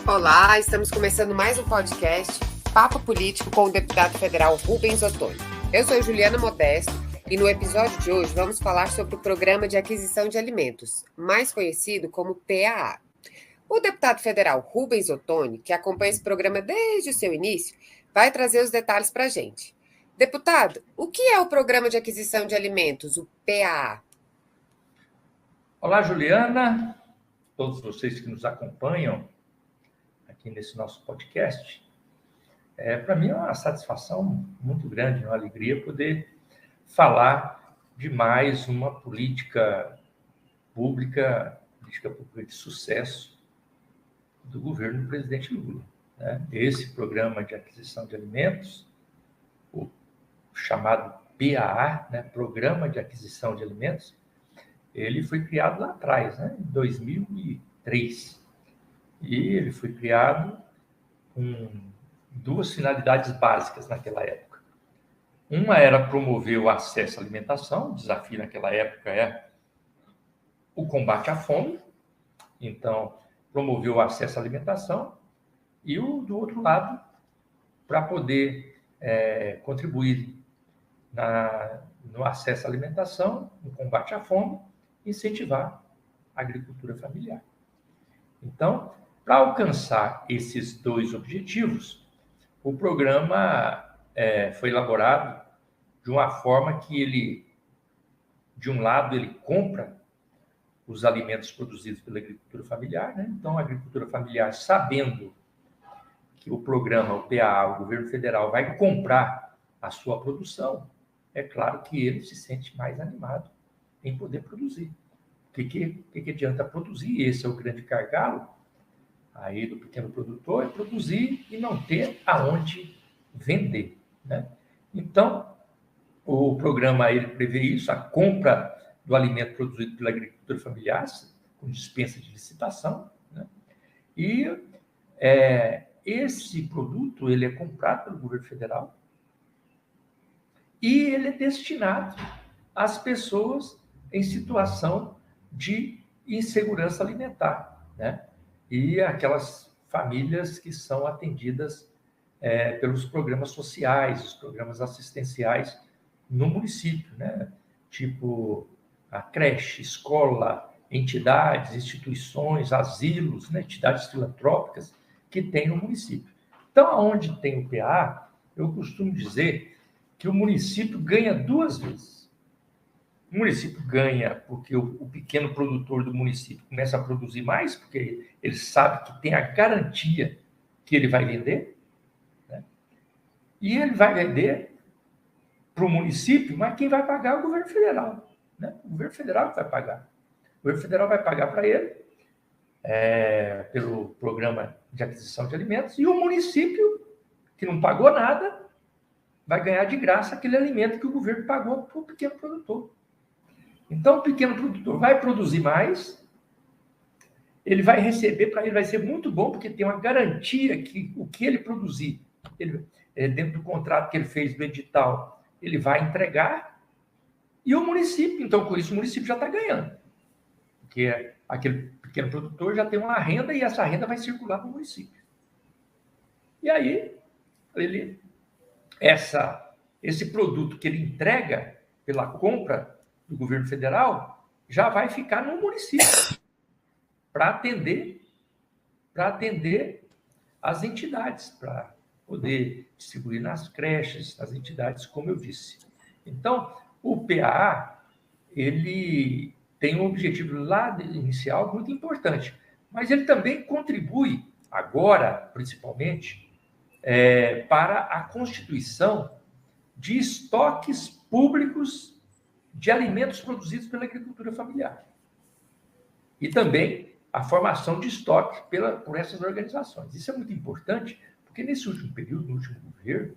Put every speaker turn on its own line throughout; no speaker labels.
Olá, estamos começando mais um podcast Papo Político com o deputado federal Rubens Ottoni. Eu sou Juliana Modesto e no episódio de hoje vamos falar sobre o Programa de Aquisição de Alimentos, mais conhecido como PAA. O deputado federal Rubens Ottoni, que acompanha esse programa desde o seu início, vai trazer os detalhes para a gente. Deputado, o que é o Programa de Aquisição de Alimentos, o PAA?
Olá, Juliana, todos vocês que nos acompanham aqui nesse nosso podcast. Para mim é uma satisfação muito grande, uma alegria poder falar de mais uma política pública de sucesso do governo do presidente Lula, né? Esse programa de aquisição de alimentos, o chamado PAA, né? Programa de Aquisição de Alimentos, ele foi criado lá atrás, né? Em 2003. E ele foi criado com duas finalidades básicas naquela época. Uma era promover o acesso à alimentação, o desafio naquela época é o combate à fome, então promover o acesso à alimentação, e do outro lado, para poder contribuir no acesso à alimentação, no combate à fome, incentivar a agricultura familiar. Então, para alcançar esses dois objetivos, o programa foi elaborado de uma forma que ele, de um lado, ele compra os alimentos produzidos pela agricultura familiar, né? Então, a agricultura familiar, sabendo que o programa, o PAA, o governo federal, vai comprar a sua produção, é claro que ele se sente mais animado em poder produzir. O que adianta produzir? Esse é o grande gargalo aí do pequeno produtor, é produzir e não ter aonde vender, né? Então, o programa ele prevê isso, a compra do alimento produzido pela agricultura familiar, com dispensa de licitação, né? E esse produto ele é comprado pelo governo federal e ele é destinado às pessoas em situação de insegurança alimentar, né? E aquelas famílias que são atendidas pelos programas sociais, os programas assistenciais no município, né? Tipo a creche, escola, entidades, instituições, asilos, né? Entidades filantrópicas que tem no município. Então, onde tem o PA, eu costumo dizer que o município ganha duas vezes. O município ganha porque o pequeno produtor do município começa a produzir mais, porque ele sabe que tem a garantia que ele vai vender, né? E ele vai vender para o município, mas quem vai pagar é o governo federal, né? O governo federal que vai pagar. O governo federal vai pagar para ele pelo programa de aquisição de alimentos, e o município, que não pagou nada, vai ganhar de graça aquele alimento que o governo pagou para o pequeno produtor. Então, o pequeno produtor vai produzir mais, ele vai receber, para ele vai ser muito bom, porque tem uma garantia que o que ele produzir, dentro do contrato que ele fez do edital, ele vai entregar, e o município, então, com isso, o município já está ganhando, porque aquele pequeno produtor já tem uma renda, e essa renda vai circular para o município. E aí, esse produto que ele entrega pela compra do governo federal já vai ficar no município para atender as entidades, para poder distribuir nas creches, nas entidades, como eu disse. Então, o PAA, ele tem um objetivo lá inicial muito importante, mas ele também contribui, agora, principalmente, para a constituição de estoques públicos de alimentos produzidos pela agricultura familiar. E também a formação de estoque por essas organizações. Isso é muito importante, porque nesse último período, no último governo,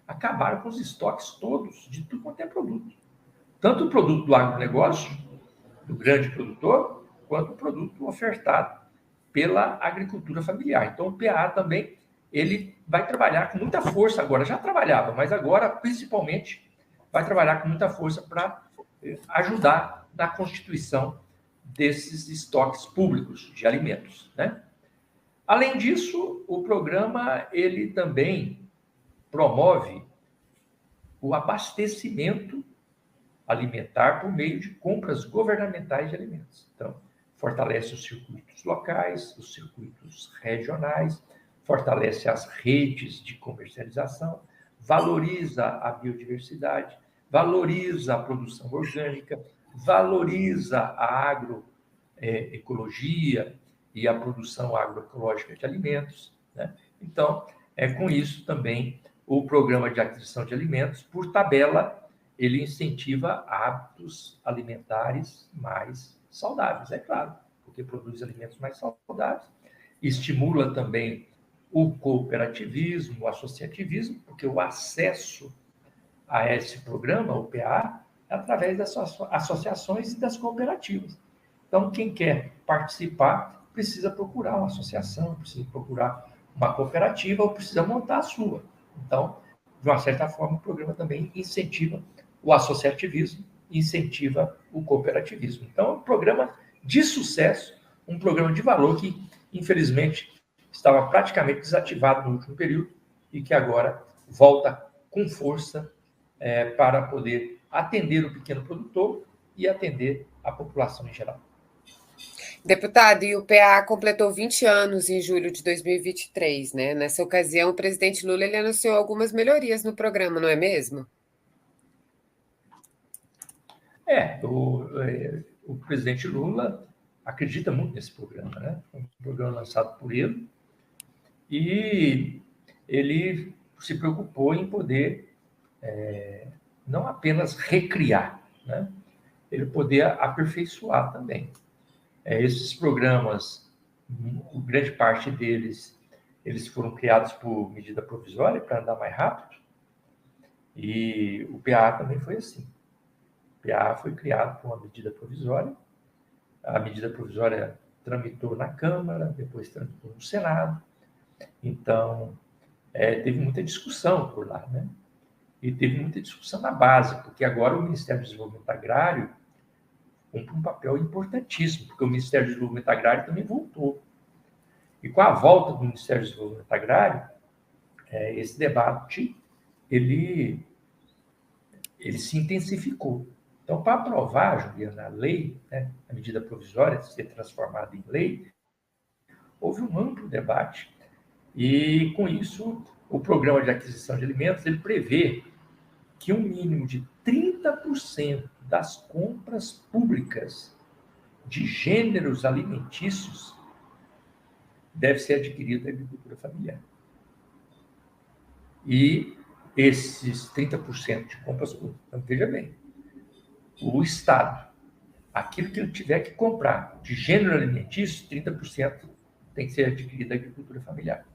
acabaram com os estoques todos de tudo quanto é produto. Tanto o produto do agronegócio, do grande produtor, quanto o produto ofertado pela agricultura familiar. Então, o PAA também ele vai trabalhar com muita força agora. Já trabalhava, mas agora, principalmente, vai trabalhar com muita força para ajudar na constituição desses estoques públicos de alimentos, né? Além disso, o programa ele também promove o abastecimento alimentar por meio de compras governamentais de alimentos. Então, fortalece os circuitos locais, os circuitos regionais, fortalece as redes de comercialização, valoriza a biodiversidade, valoriza a produção orgânica, valoriza a agroecologia e a produção agroecológica de alimentos, né? Então, com isso também o programa de aquisição de alimentos, por tabela, ele incentiva hábitos alimentares mais saudáveis, é claro, porque produz alimentos mais saudáveis, estimula também o cooperativismo, o associativismo, porque o acesso a esse programa, o PA, é através das associações e das cooperativas. Então, quem quer participar precisa procurar uma associação, precisa procurar uma cooperativa ou precisa montar a sua. Então, de uma certa forma, o programa também incentiva o associativismo, incentiva o cooperativismo. Então, é um programa de sucesso, um programa de valor que, infelizmente, estava praticamente desativado no último período e que agora volta com força para poder atender o pequeno produtor e atender a população em geral.
Deputado, e o PA completou 20 anos em julho de 2023, né? Nessa ocasião, o presidente Lula ele anunciou algumas melhorias no programa, não é mesmo?
O presidente Lula acredita muito nesse programa, né? Foi um programa lançado por ele e ele se preocupou em poder não apenas recriar, né? Ele poder aperfeiçoar também. Esses programas, grande parte deles, eles foram criados por medida provisória para andar mais rápido e o PA também foi assim. O PA foi criado por uma medida provisória, a medida provisória tramitou na Câmara, depois tramitou no Senado, então teve muita discussão por lá, né? E teve muita discussão na base, porque agora o Ministério do Desenvolvimento Agrário cumpre um papel importantíssimo, porque o Ministério do Desenvolvimento Agrário também voltou. E com a volta do Ministério do Desenvolvimento Agrário, esse debate ele se intensificou. Então, para aprovar, Juliana, a lei, né, a medida provisória ser transformada em lei, houve um amplo debate e, com isso, o programa de aquisição de alimentos ele prevê que um mínimo de 30% das compras públicas de gêneros alimentícios deve ser adquirido da agricultura familiar. E esses 30% de compras públicas, então, veja bem, o Estado, aquilo que ele tiver que comprar de gênero alimentício, 30% tem que ser adquirido da agricultura familiar.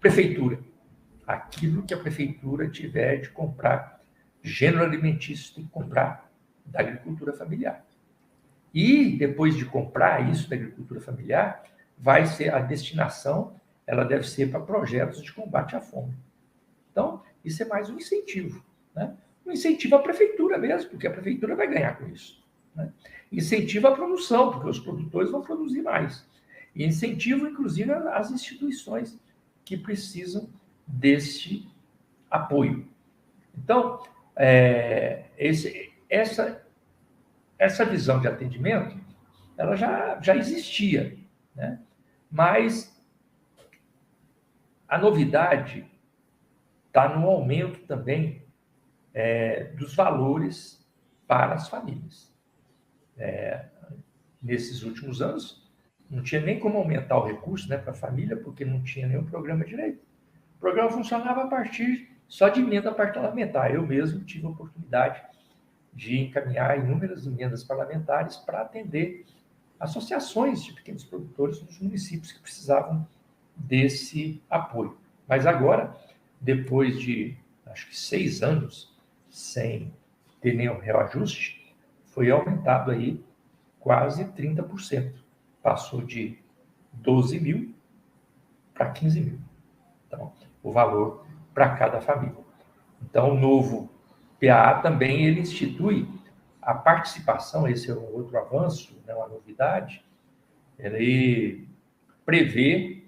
Prefeitura, aquilo que a prefeitura tiver de comprar gênero alimentício tem que comprar da agricultura familiar. E depois de comprar isso da agricultura familiar, vai ser a destinação, ela deve ser para projetos de combate à fome. Então, isso é mais um incentivo, né? Um incentivo à prefeitura mesmo, porque a prefeitura vai ganhar com isso, né? Incentivo à produção, porque os produtores vão produzir mais. E incentivo, inclusive, às instituições que precisam desse apoio. Então, essa visão de atendimento, ela já existia, né? Mas a novidade está no aumento também dos valores para as famílias. Nesses últimos anos, não tinha nem como aumentar o recurso, né, para a família, porque não tinha nenhum programa direito. O programa funcionava a partir só de emenda parlamentar. Eu mesmo tive a oportunidade de encaminhar inúmeras emendas parlamentares para atender associações de pequenos produtores nos municípios que precisavam desse apoio. Mas agora, depois de, acho que 6 anos, sem ter nenhum reajuste, foi aumentado aí quase 30%. Passou de 12 mil para 15 mil. Então, o valor para cada família. Então, o novo PAA também ele institui a participação, esse é um outro avanço, né, uma novidade, ele prevê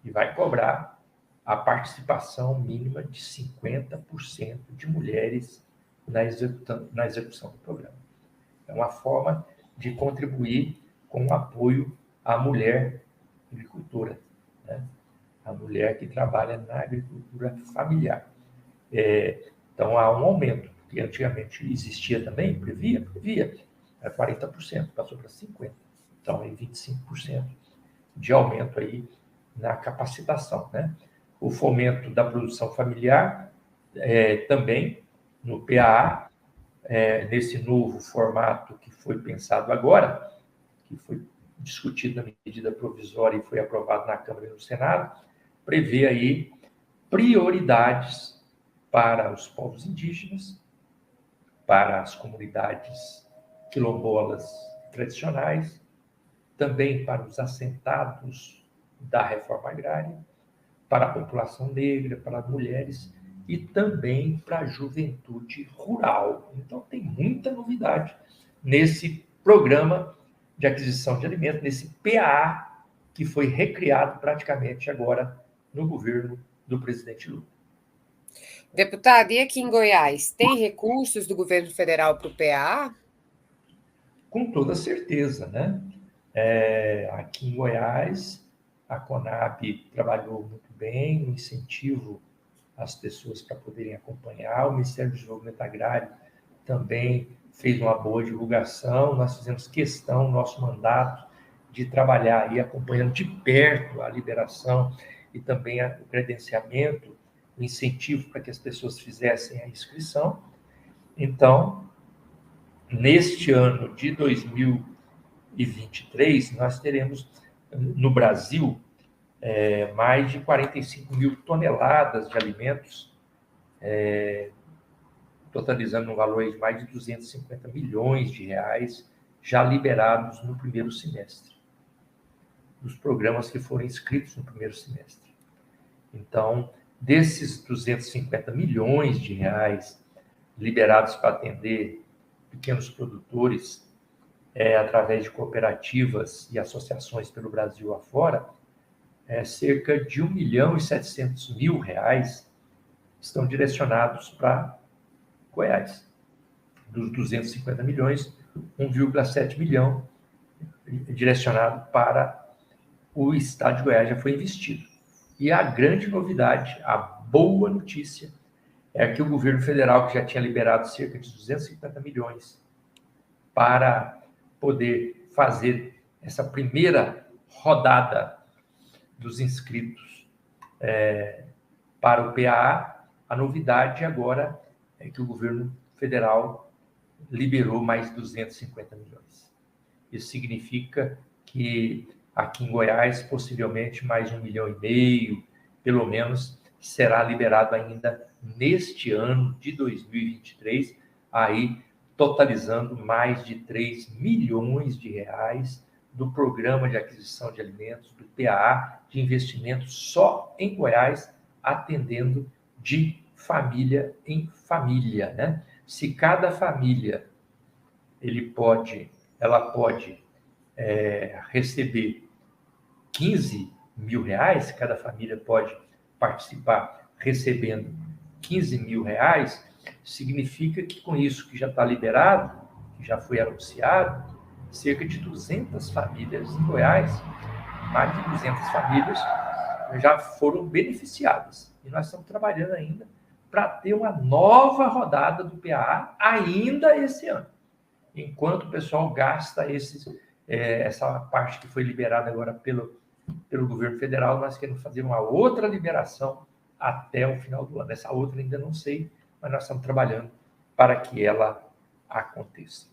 e vai cobrar a participação mínima de 50% de mulheres na execução do programa. É uma forma de contribuir com o apoio à mulher agricultora, né? A mulher que trabalha na agricultura familiar. Então, há um aumento, porque antigamente existia também, previa, era 40%, passou para 50%. Então, aí 25% de aumento aí na capacitação, né? O fomento da produção familiar também no PAA, nesse novo formato que foi pensado agora, que foi discutido na medida provisória e foi aprovado na Câmara e no Senado, prevê aí prioridades para os povos indígenas, para as comunidades quilombolas tradicionais, também para os assentados da reforma agrária, para a população negra, para as mulheres e também para a juventude rural. Então, tem muita novidade nesse programa de aquisição de alimentos, nesse PAA, que foi recriado praticamente agora no governo do presidente Lula.
Deputado, e aqui em Goiás, tem recursos do governo federal para o PAA?
Com toda certeza, né? Aqui em Goiás, a Conab trabalhou muito bem no incentivo às pessoas para poderem acompanhar. O Ministério do Desenvolvimento Agrário também fez uma boa divulgação. Nós fizemos questão, nosso mandato, de trabalhar aí acompanhando de perto a liberação e também o credenciamento, o incentivo para que as pessoas fizessem a inscrição. Então, neste ano de 2023, nós teremos no Brasil mais de 45 mil toneladas de alimentos, totalizando um valor de mais de 250 milhões de reais já liberados no primeiro semestre, dos programas que foram inscritos no primeiro semestre. Então, desses 250 milhões de reais liberados para atender pequenos produtores, através de cooperativas e associações pelo Brasil afora, cerca de 1.700.000 reais estão direcionados para Goiás. Dos 250 milhões, 1,7 milhão direcionado para o estado de Goiás já foi investido. E a grande novidade, a boa notícia, é que o governo federal, que já tinha liberado cerca de 250 milhões para poder fazer essa primeira rodada dos inscritos para o PAA, a novidade agora é que o governo federal liberou mais 250 milhões. Isso significa que aqui em Goiás, possivelmente mais 1,5 milhão, pelo menos, será liberado ainda neste ano de 2023, aí totalizando mais de 3 milhões de reais do Programa de Aquisição de Alimentos, do PAA, de investimento só em Goiás, atendendo de família em família, né? Se cada família ela pode receber 15 mil reais, cada família pode participar recebendo 15 mil reais, significa que com isso que já está liberado, que já foi anunciado, cerca de 200 famílias em Goiás, mais de 200 famílias já foram beneficiadas. E nós estamos trabalhando ainda para ter uma nova rodada do PAA ainda esse ano. Enquanto o pessoal gasta essa parte que foi liberada agora pelo governo federal, nós queremos fazer uma outra liberação até o final do ano. Essa outra ainda não sei, mas nós estamos trabalhando para que ela aconteça.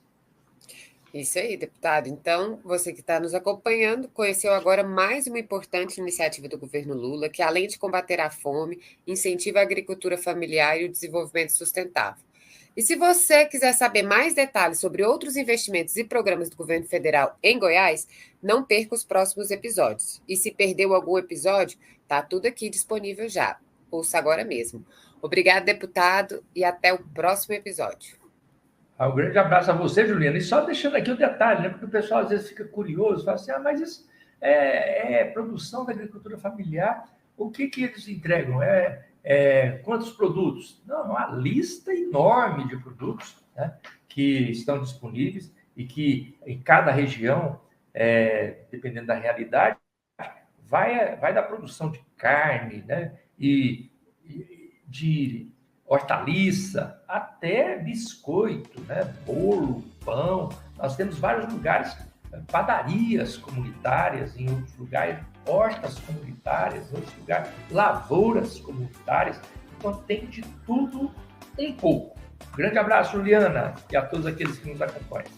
Isso aí, deputado. Então, você que está nos acompanhando, conheceu agora mais uma importante iniciativa do governo Lula, que além de combater a fome, incentiva a agricultura familiar e o desenvolvimento sustentável. E se você quiser saber mais detalhes sobre outros investimentos e programas do governo federal em Goiás, não perca os próximos episódios. E se perdeu algum episódio, está tudo aqui disponível já. Ouça agora mesmo. Obrigado, deputado, e até o próximo episódio.
Um grande abraço a você, Juliana. E só deixando aqui o detalhe, né? Porque o pessoal às vezes fica curioso, fala assim, mas produção da agricultura familiar. O que eles entregam? Quantos produtos? Não, uma lista enorme de produtos, né, que estão disponíveis e que em cada região, dependendo da realidade, vai da produção de carne, né, e de hortaliça até biscoito, né, bolo, pão. Nós temos vários lugares, padarias comunitárias, em outros lugares, hortas comunitárias, em outros lugares, lavouras comunitárias. Então, tem de tudo um pouco. Um grande abraço, Juliana, e a todos aqueles que nos acompanham.